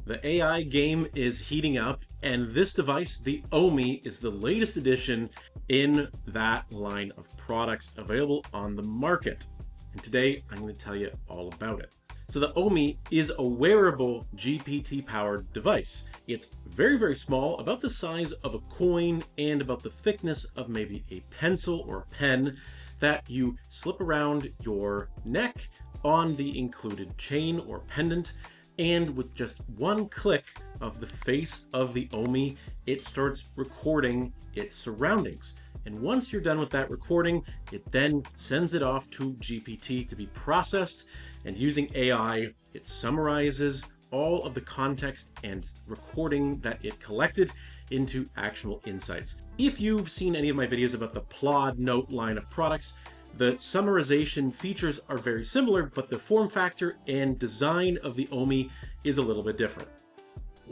The AI game is heating up, and this device, the Omi, is the latest addition in that line of products available on the market. And today I'm going to tell you all about it. So the Omi is a wearable GPT-powered device. It's very, very small, about the size of a coin and about the thickness of maybe a pencil or a pen, that you slip around your neck on the included chain or pendant. And with just one click of the face of the Omi, it starts recording its surroundings. And once you're done with that recording, it then sends it off to GPT to be processed. And using AI, it summarizes all of the context and recording that it collected into actionable insights. If you've seen any of my videos about the Plod Note line of products, the summarization features are very similar, but the form factor and design of the Omi is a little bit different.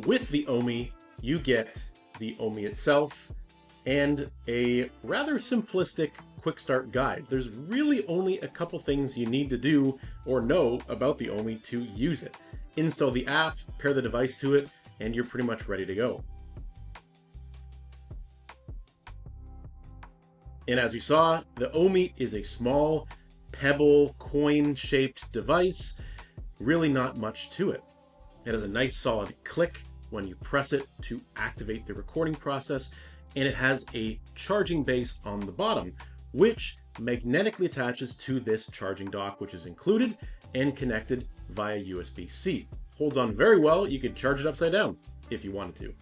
With the Omi, you get the Omi itself and a rather simplistic quick start guide. There's really only a couple things you need to do or know about the Omi to use it. Install the app, pair the device to it, and you're pretty much ready to go. And as you saw, the Omi is a small pebble coin-shaped device. Really not much to it. It has a nice solid click when you press it to activate the recording process, and it has a charging base on the bottom, which magnetically attaches to this charging dock, which is included and connected via USB-C. Holds on very well. You could charge it upside down if you wanted to.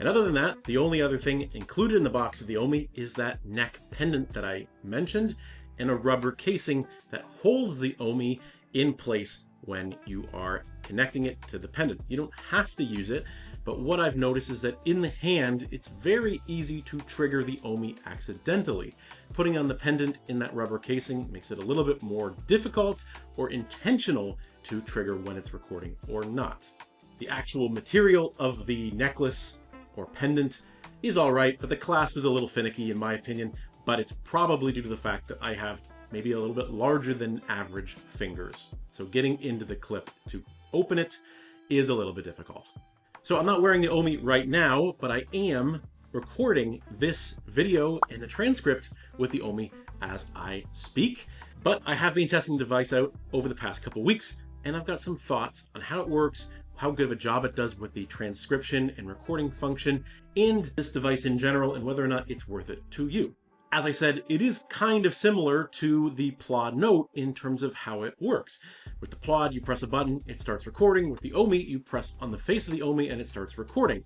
And other than that, the only other thing included in the box of the Omi is that neck pendant that I mentioned, and a rubber casing that holds the Omi in place when you are connecting it to the pendant. You don't have to use it, but what I've noticed is that in the hand, it's very easy to trigger the Omi accidentally. Putting on the pendant in that rubber casing makes it a little bit more difficult or intentional to trigger when it's recording or not. The actual material of the necklace or pendant is all right, but the clasp is a little finicky in my opinion, but it's probably due to the fact that I have maybe a little bit larger than average fingers. So getting into the clip to open it is a little bit difficult. So I'm not wearing the Omi right now, but I am recording this video and the transcript with the Omi as I speak. But I have been testing the device out over the past couple weeks, and I've got some thoughts on how it works, how good of a job it does with the transcription and recording function, and this device in general, and whether or not it's worth it to you. As I said, it is kind of similar to the Plod Note in terms of how it works. With the Plod, you press a button, it starts recording. With the Omi, you press on the face of the Omi and it starts recording.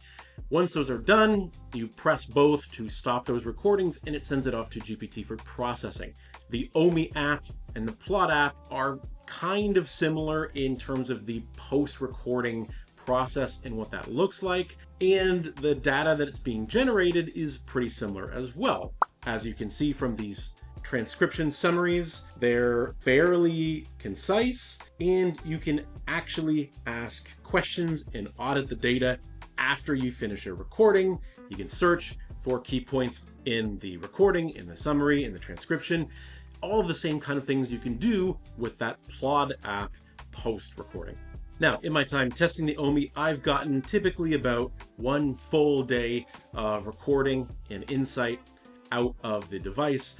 Once those are done, you press both to stop those recordings and it sends it off to GPT for processing. The Omi app and the Plod app are kind of similar in terms of the post-recording process and what that looks like, and the data that it's being generated is pretty similar as well. As you can see from these transcription summaries, they're fairly concise, and you can actually ask questions and audit the data after you finish your recording. You can search for key points in the recording, in the summary, in the transcription, all of the same kind of things you can do with that Plod app post-recording. Now, in my time testing the Omi, I've gotten typically about one full day of recording and insight out of the device,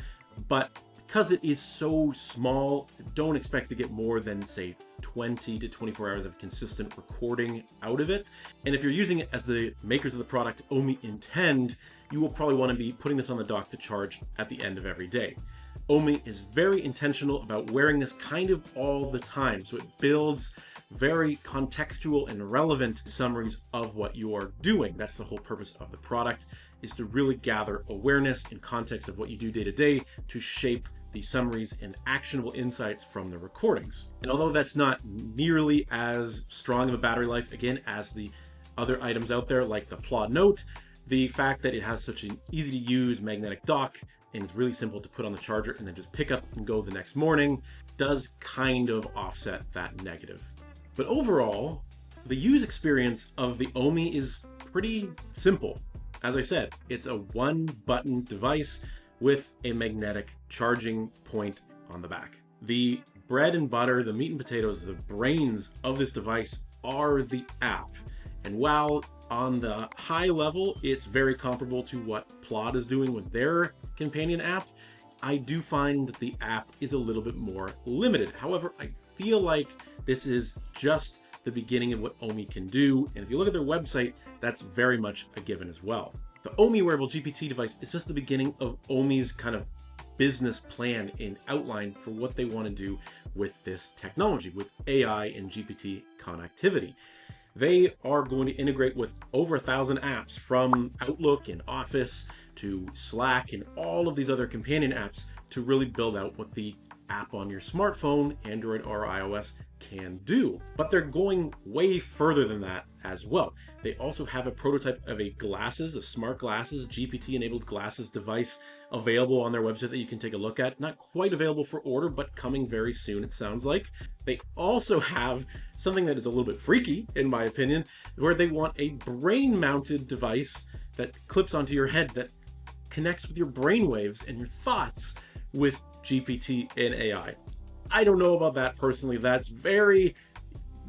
but because it is so small, don't expect to get more than, say, 20 to 24 hours of consistent recording out of it. And if you're using it as the makers of the product Omi intend, you will probably want to be putting this on the dock to charge at the end of every day. Omi is very intentional about wearing this kind of all the time, so it builds very contextual and relevant summaries of what you are doing. That's the whole purpose of the product, is to really gather awareness and context of what you do day to day to shape the summaries and actionable insights from the recordings. And although that's not nearly as strong of a battery life, again, as the other items out there like the Plod Note, the fact that it has such an easy to use magnetic dock and it's really simple to put on the charger and then just pick up and go the next morning does kind of offset that negative. But overall, the use experience of the Omi is pretty simple. As I said, it's a one-button device with a magnetic charging point on the back. The bread and butter, the meat and potatoes, the brains of this device are the app. And while on the high level, it's very comparable to what Plod is doing with their companion app, I do find that the app is a little bit more limited. However, I feel like this is just the beginning of what Omi can do. And if you look at their website, that's very much a given as well. The Omi Wearable GPT device is just the beginning of Omi's kind of business plan and outline for what they want to do with this technology, with AI and GPT connectivity. They are going to integrate with over 1,000 apps, from Outlook and Office to Slack and all of these other companion apps, to really build out what the app on your smartphone, Android or iOS, can do. But they're going way further than that as well. They also have a prototype of a smart glasses, GPT-enabled glasses device available on their website that you can take a look at. Not quite available for order, but coming very soon, it sounds like. They also have something that is a little bit freaky, in my opinion, where they want a brain-mounted device that clips onto your head that connects with your brain waves and your thoughts with GPT and AI. I don't know about that personally. That's very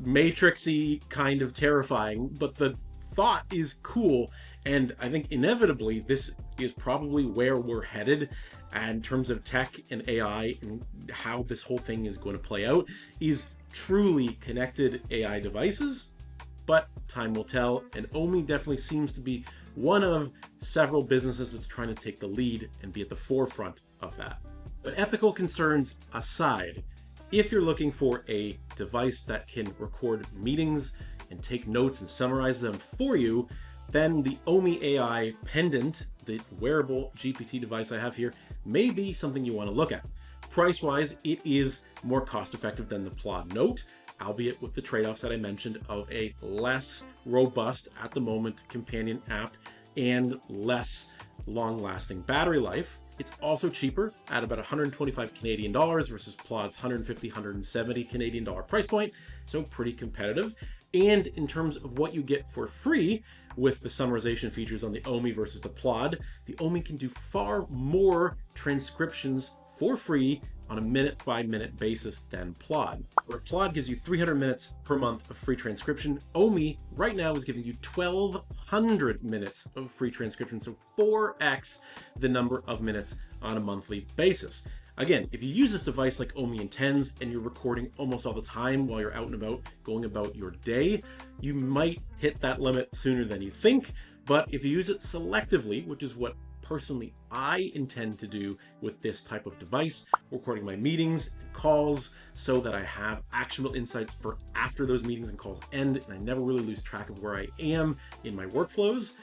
Matrixy, kind of terrifying, but the thought is cool. And I think inevitably this is probably where we're headed in terms of tech and AI, and how this whole thing is going to play out is truly connected AI devices. But time will tell, and Omi definitely seems to be one of several businesses that's trying to take the lead and be at the forefront of that. But ethical concerns aside, if you're looking for a device that can record meetings and take notes and summarize them for you, then the Omi AI Pendant, the wearable GPT device I have here, may be something you want to look at. Price-wise, it is more cost-effective than the Plod Note, albeit with the trade-offs that I mentioned of a less robust, at the moment, companion app and less long-lasting battery life. It's also cheaper at about 125 Canadian dollars versus Plod's 150, 170 Canadian dollar price point, so pretty competitive. And in terms of what you get for free with the summarization features on the Omi versus the Plod, the Omi can do far more transcriptions for free on a minute-by-minute basis than Plod. Where Plod gives you 300 minutes per month of free transcription, Omi right now is giving you 1,200 minutes of free transcription, so 4x the number of minutes on a monthly basis. Again, if you use this device like Omi intends and you're recording almost all the time while you're out and about, going about your day, you might hit that limit sooner than you think. But if you use it selectively, which is what personally I intend to do with this type of device, recording my meetings and calls so that I have actionable insights for after those meetings and calls end, and I never really lose track of where I am in my workflows,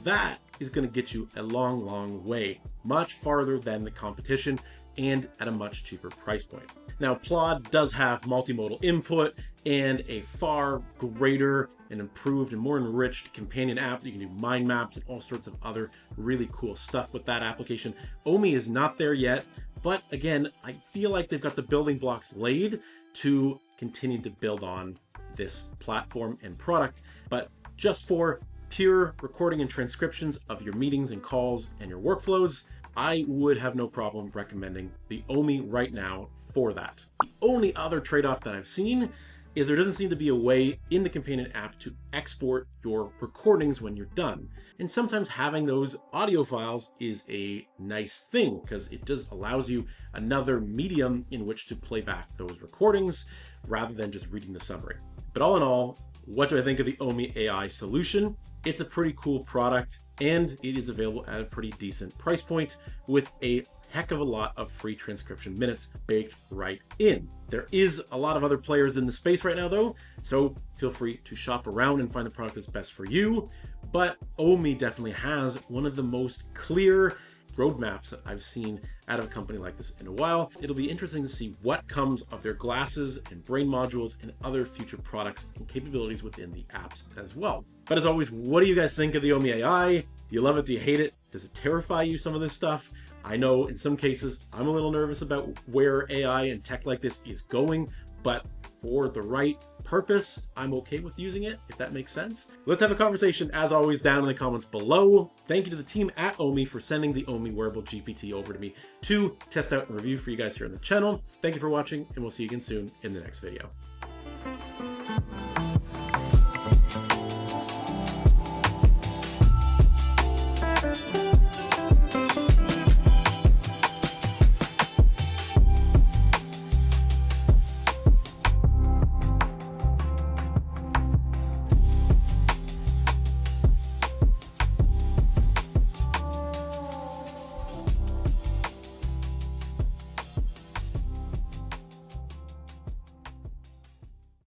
that is going to get you a long, long way, much farther than the competition, and at a much cheaper price point. Now, Plod does have multimodal input and a far greater and improved and more enriched companion app. You can do mind maps and all sorts of other really cool stuff with that application. Omi is not there yet, but again, I feel like they've got the building blocks laid to continue to build on this platform and product. But just for pure recording and transcriptions of your meetings and calls and your workflows, I would have no problem recommending the Omi right now for that. The only other trade-off that I've seen is there doesn't seem to be a way in the companion app to export your recordings when you're done. And sometimes having those audio files is a nice thing because it just allows you another medium in which to play back those recordings rather than just reading the summary. But all in all, what do I think of the Omi AI solution? It's a pretty cool product, and it is available at a pretty decent price point with a heck of a lot of free transcription minutes baked right in. There is a lot of other players in the space right now though, so feel free to shop around and find the product that's best for you. But Omi definitely has one of the most clear roadmaps that I've seen out of a company like this in a while. It'll be interesting to see what comes of their glasses and brain modules and other future products and capabilities within the apps as well. But as always, what do you guys think of the Omi AI? Do you love it? Do you hate it? Does it terrify you, some of this stuff? I know in some cases I'm a little nervous about where AI and tech like this is going, but for the right purpose, I'm okay with using it, if that makes sense. Let's have a conversation, as always, down in the comments below. Thank you to the team at Omi for sending the Omi Wearable GPT over to me to test out and review for you guys here on the channel. Thank you for watching, and we'll see you again soon in the next video.